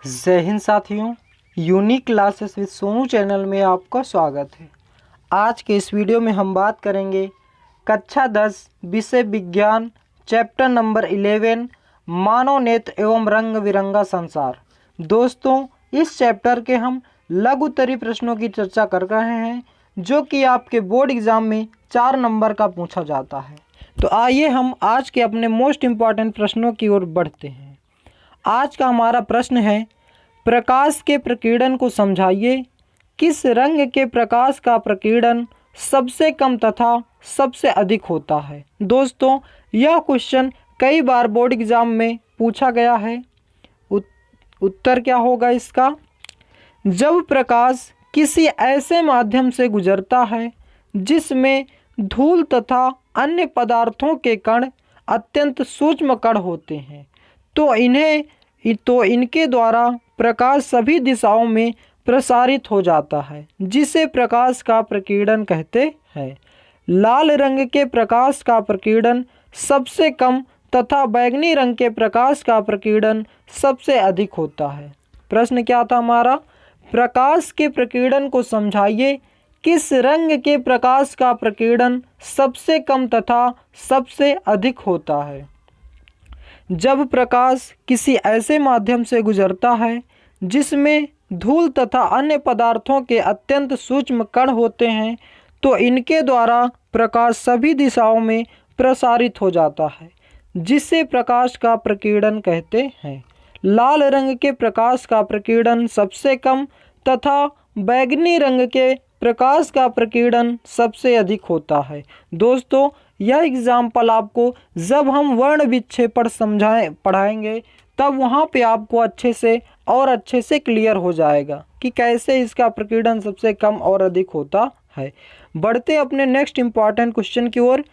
जय हिंद साथियों, unique classes with Sonu channel में आपका स्वागत है। आज के इस वीडियो में हम बात करेंगे कक्षा 10 विषय विज्ञान चैप्टर नंबर 11 मानव नेत्र एवं रंग बिरंगा संसार। दोस्तों, इस चैप्टर के हम लघुत्तरी प्रश्नों की चर्चा कर रहे हैं जो कि आपके बोर्ड एग्जाम में 4 नंबर का पूछा जाता है। तो आइए हम आज के अपने मोस्ट इम्पॉर्टेंट प्रश्नों की ओर बढ़ते हैं। आज का हमारा प्रश्न है, प्रकाश के प्रकीर्णन को समझाइए। किस रंग के प्रकाश का प्रकीर्णन सबसे कम तथा सबसे अधिक होता है? दोस्तों, यह क्वेश्चन कई बार बोर्ड एग्जाम में पूछा गया है। उत्तर क्या होगा इसका? जब प्रकाश किसी ऐसे माध्यम से गुजरता है जिसमें धूल तथा अन्य पदार्थों के कण अत्यंत सूक्ष्म कण होते हैं तो इनके द्वारा प्रकाश सभी दिशाओं में प्रसारित हो जाता है, जिसे प्रकाश का प्रकीर्णन कहते हैं। लाल रंग के प्रकाश का प्रकीर्णन सबसे कम तथा बैंगनी रंग के प्रकाश का प्रकीर्णन सबसे अधिक होता है। प्रश्न क्या था हमारा? प्रकाश के प्रकीर्णन को समझाइए। किस रंग के प्रकाश का प्रकीर्णन सबसे कम तथा सबसे अधिक होता है? जब प्रकाश किसी ऐसे माध्यम से गुजरता है जिसमें धूल तथा अन्य पदार्थों के अत्यंत सूक्ष्म कण होते हैं तो इनके द्वारा प्रकाश सभी दिशाओं में प्रसारित हो जाता है, जिसे प्रकाश का प्रकीर्णन कहते हैं। लाल रंग के प्रकाश का प्रकीर्णन सबसे कम तथा बैंगनी रंग के प्रकाश का प्रकीर्णन सबसे अधिक होता है। दोस्तों, यह एग्जाम्पल आपको जब हम वर्ण विक्षेपण पढ़ाएंगे तब वहाँ पे आपको अच्छे से क्लियर हो जाएगा कि कैसे इसका प्रकीर्णन सबसे कम और अधिक होता है। बढ़ते अपने नेक्स्ट इम्पॉर्टेंट क्वेश्चन की ओर।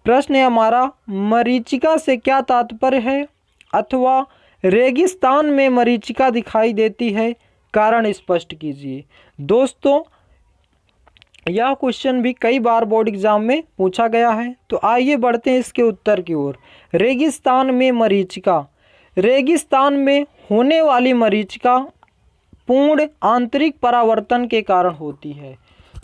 प्रश्न है हमारा, मरीचिका से क्या तात्पर्य है? अथवा रेगिस्तान में मरीचिका दिखाई देती है, कारण स्पष्ट कीजिए। दोस्तों, यह क्वेश्चन भी कई बार बोर्ड एग्जाम में पूछा गया है, तो आइए बढ़ते हैं इसके उत्तर की ओर। रेगिस्तान में मरीचिका, रेगिस्तान में होने वाली मरीचिका पूर्ण आंतरिक परावर्तन के कारण होती है।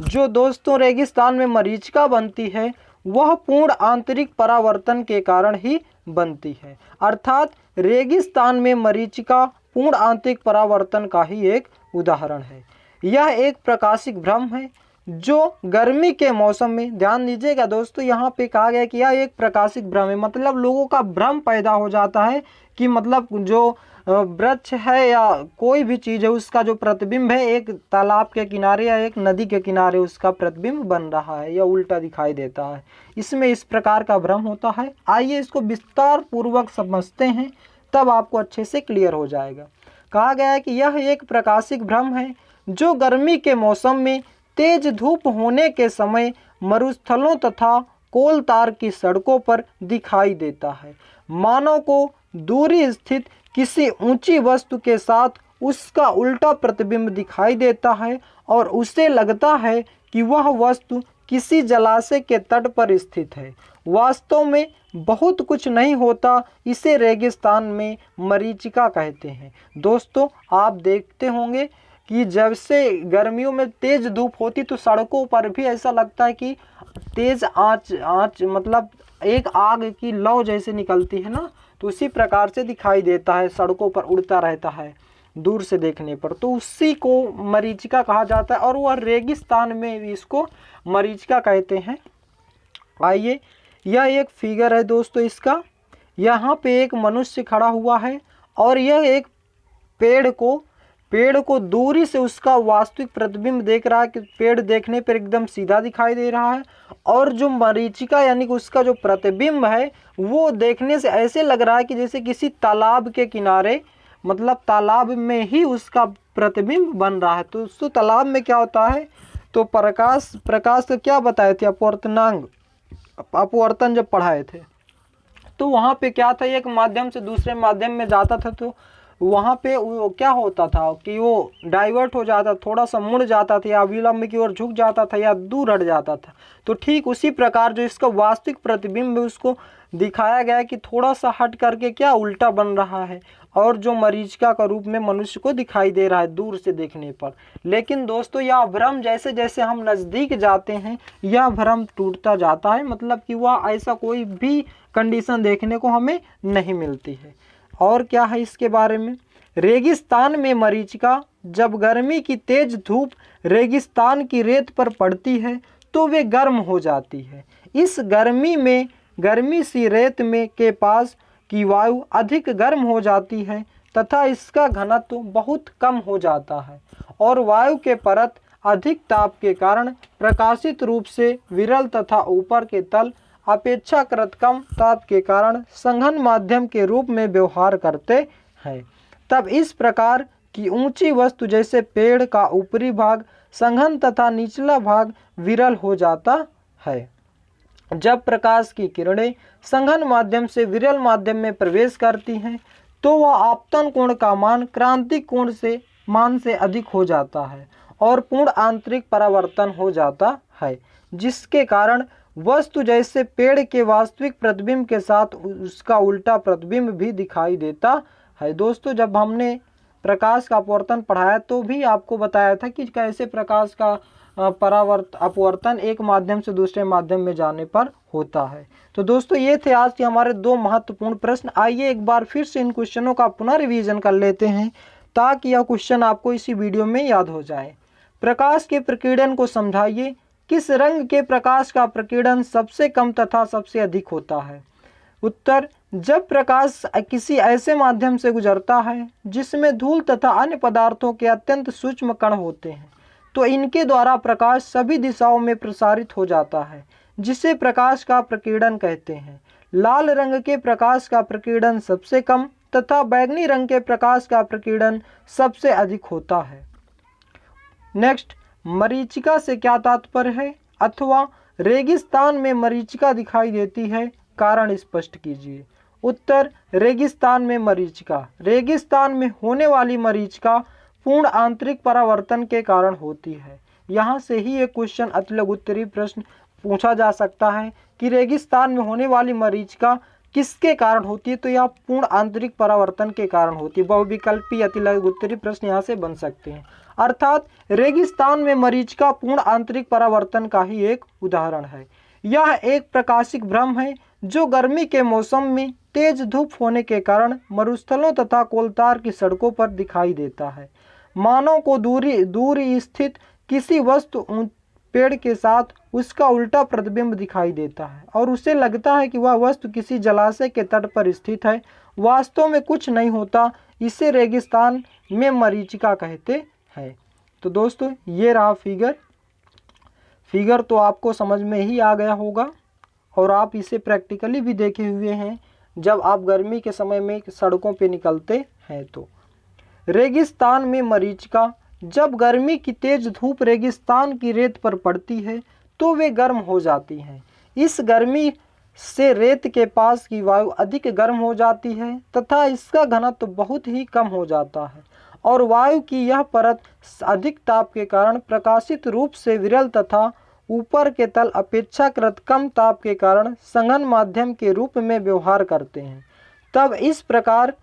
जो दोस्तों रेगिस्तान में मरीचिका बनती है वह पूर्ण आंतरिक परावर्तन के कारण ही बनती है, अर्थात रेगिस्तान में मरीचिका पूर्ण आंतरिक परावर्तन का ही एक उदाहरण है। यह एक प्रकाशिक भ्रम है जो गर्मी के मौसम में, ध्यान दीजिएगा दोस्तों, यहाँ पे कहा गया कि यह एक प्रकाशिक भ्रम है, मतलब लोगों का भ्रम पैदा हो जाता है कि मतलब जो वृक्ष है या कोई भी चीज़ है उसका जो प्रतिबिंब है एक तालाब के किनारे या एक नदी के किनारे उसका प्रतिबिंब बन रहा है या उल्टा दिखाई देता है, इसमें इस प्रकार का भ्रम होता है। आइए इसको विस्तार पूर्वक समझते हैं, तब आपको अच्छे से क्लियर हो जाएगा। कहा गया है कि यह एक प्रकाशिक भ्रम है जो गर्मी के मौसम में तेज धूप होने के समय मरुस्थलों तथा कोलतार की सड़कों पर दिखाई देता है। मानव को दूरी स्थित किसी ऊंची वस्तु के साथ उसका उल्टा प्रतिबिंब दिखाई देता है और उसे लगता है कि वह वस्तु किसी जलाशय के तट पर स्थित है। वास्तव में बहुत कुछ नहीं होता, इसे रेगिस्तान में मरीचिका कहते हैं। दोस्तों, आप देखते होंगे कि जब से गर्मियों में तेज धूप होती तो सड़कों पर भी ऐसा लगता है कि तेज आंच मतलब एक आग की लौ जैसे निकलती है ना, तो उसी प्रकार से दिखाई देता है, सड़कों पर उड़ता रहता है दूर से देखने पर, तो उसी को मरीचिका कहा जाता है और वह रेगिस्तान में भी इसको मरीचिका कहते हैं। आइए, यह एक फिगर है दोस्तों इसका। यहाँ पे एक मनुष्य खड़ा हुआ है और यह एक पेड़ को दूरी से उसका वास्तविक प्रतिबिंब देख रहा है कि पेड़ देखने पर एकदम सीधा दिखाई दे रहा है, और जो मरीचिका यानी कि उसका जो प्रतिबिंब है वो देखने से ऐसे लग रहा है कि जैसे किसी तालाब के किनारे, मतलब तालाब में ही उसका प्रतिबिंब बन रहा है। तो उस तालाब में क्या होता है, तो प्रकाश तो क्या बताए थे, अपवर्तन जब पढ़ाए थे तो वहाँ पे क्या था, एक माध्यम से दूसरे माध्यम में जाता था तो वहाँ पे वो क्या होता था कि वो डाइवर्ट हो जाता, थोड़ा सा मुड़ जाता था या विलंब की ओर झुक जाता था या दूर हट जाता था। तो ठीक उसी प्रकार जो इसका वास्तविक प्रतिबिंब है उसको दिखाया गया है कि थोड़ा सा हट करके क्या उल्टा बन रहा है और जो मरीचिका का रूप में मनुष्य को दिखाई दे रहा है दूर से देखने पर। लेकिन दोस्तों यह भ्रम जैसे जैसे हम नज़दीक जाते हैं यह भ्रम टूटता जाता है, मतलब कि वह ऐसा कोई भी कंडीशन देखने को हमें नहीं मिलती है। और क्या है इसके बारे में, रेगिस्तान में मरीचिका जब गर्मी की तेज धूप रेगिस्तान की रेत पर पड़ती है तो वे गर्म हो जाती है। इस गर्मी सी रेत में के पास की वायु अधिक गर्म हो जाती है तथा इसका घनत्व बहुत कम हो जाता है और वायु के परत अधिक ताप के कारण प्रकाशित रूप से विरल तथा ऊपर के तल अपेक्षाकृत कम ताप के कारण संघन माध्यम के रूप में व्यवहार करते हैं। तब इस प्रकार की ऊंची वस्तु जैसे पेड़ का ऊपरी भाग संघन तथा निचला भाग विरल हो जाता है। जब प्रकाश की किरणें संघन माध्यम से विरल माध्यम में प्रवेश करती हैं तो वह आपतन कोण का मान क्रांतिक कोण से मान से अधिक हो जाता है और पूर्ण आंतरिक परावर्तन हो जाता है, जिसके कारण वस्तु जैसे पेड़ के वास्तविक प्रतिबिंब के साथ उसका उल्टा प्रतिबिंब भी दिखाई देता है। दोस्तों जब हमने प्रकाश का अपवर्तन पढ़ाया तो भी आपको बताया था कि कैसे प्रकाश का अपवर्तन एक माध्यम से दूसरे माध्यम में जाने पर होता है। तो दोस्तों ये थे आज के हमारे 2 महत्वपूर्ण प्रश्न। आइए एक बार फिर से इन क्वेश्चनों का पुनः रिवीजन कर लेते हैं ताकि यह क्वेश्चन आपको इसी वीडियो में याद हो जाए। प्रकाश के प्रकीर्णन को समझाइए। किस रंग के प्रकाश का प्रकीर्णन सबसे कम तथा सबसे अधिक होता है? उत्तर, जब प्रकाश किसी ऐसे माध्यम से गुजरता है जिसमें धूल तथा अन्य पदार्थों के अत्यंत सूक्ष्म कण होते हैं तो इनके द्वारा प्रकाश सभी दिशाओं में प्रसारित हो जाता है, जिसे प्रकाश का प्रकीर्णन कहते हैं। लाल रंग के प्रकाश का प्रकीर्णन सबसे कम तथा बैंगनी रंग के प्रकाश का प्रकीर्णन सबसे अधिक होता है। नेक्स्ट, मरीचिका से क्या तात्पर्य है अथवा रेगिस्तान में मरीचिका दिखाई देती है, कारण स्पष्ट कीजिए। उत्तर, रेगिस्तान में मरीचिका, रेगिस्तान में होने वाली मरीचिका पूर्ण आंतरिक परावर्तन के कारण होती है। यहाँ से ही एक क्वेश्चन अतिलघु उत्तरीय प्रश्न पूछा जा सकता है कि रेगिस्तान में होने वाली मरीचिका किसके कारण होती है, तो यह पूर्ण आंतरिक परावर्तन के कारण होती है। बहुविकल्पी अतिलघु उत्तरीय प्रश्न यहाँ से बन सकते हैं। अर्थात रेगिस्तान में मरीचिका पूर्ण आंतरिक परावर्तन का ही एक उदाहरण है। यह एक प्रकाशिक भ्रम है जो गर्मी के मौसम में तेज धूप होने के कारण मरुस्थलों तथा कोलतार की सड़कों पर दिखाई देता है। मानव को दूर स्थित किसी वस्तु पेड़ के साथ उसका उल्टा प्रतिबिंब दिखाई देता है और उसे लगता है कि वह वस्तु किसी जलाशय के तट पर स्थित है, वास्तव में कुछ नहीं होता। इसे रेगिस्तान में मरीचिका कहते हैं। तो दोस्तों ये रहा फिगर तो आपको समझ में ही आ गया होगा और आप इसे प्रैक्टिकली भी देखे हुए हैं जब आप गर्मी के समय में सड़कों पे निकलते हैं। तो रेगिस्तान में मरीचिका, जब गर्मी की तेज धूप रेगिस्तान की रेत पर पड़ती है तो वे गर्म हो जाती हैं। इस गर्मी से रेत के पास की वायु अधिक गर्म हो जाती है तथा इसका घनत्व बहुत ही कम हो जाता है और वायु की यह परत अधिक ताप के कारण प्रकाशित रूप से विरल तथा ऊपर के तल अपेक्षाकृत कम ताप के कारण संघन माध्यम के रूप में व्यवहार करते हैं। तब इस प्रकार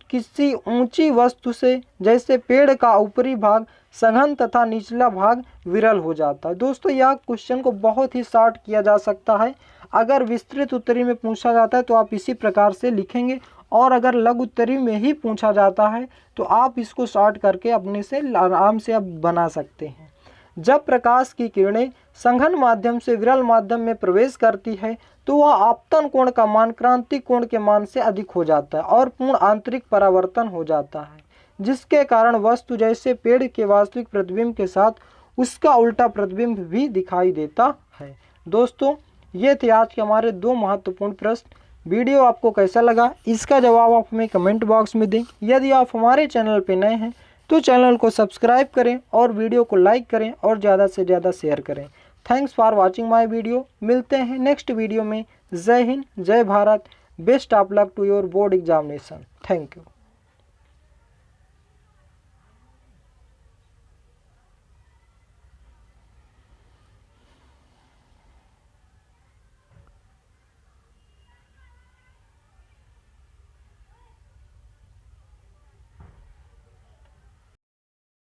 किसी ऊंची वस्तु से जैसे पेड़ का ऊपरी भाग संघन तथा निचला भाग विरल हो जाता है। दोस्तों यह क्वेश्चन को बहुत ही शॉर्ट किया जा सकता है। अगर विस्तृत उत्तरी में पूछा जाता है तो आप इसी प्रकार से लिखेंगे और अगर लघु उत्तरी में ही पूछा जाता है तो आप इसको शॉर्ट करके अपने से आराम से आप बना सकते हैं। जब प्रकाश की किरणें संघन माध्यम से विरल माध्यम में प्रवेश करती है तो वह आपतन कोण का मान क्रांतिक कोण के मान से अधिक हो जाता है और पूर्ण आंतरिक परावर्तन हो जाता है, जिसके कारण वस्तु जैसे पेड़ के वास्तविक प्रतिबिंब के साथ उसका उल्टा प्रतिबिंब भी दिखाई देता है। दोस्तों ये थे आज के हमारे 2 महत्वपूर्ण प्रश्न। वीडियो आपको कैसा लगा इसका जवाब आप हमें कमेंट बॉक्स में दें। यदि आप हमारे चैनल पर नए हैं तो चैनल को सब्सक्राइब करें और वीडियो को लाइक करें और ज़्यादा से ज़्यादा शेयर करें। Thanks for watching my video. मिलते हैं नेक्स्ट वीडियो में। जय हिंद, जय Bharat. Best of luck to your board examination. Thank you.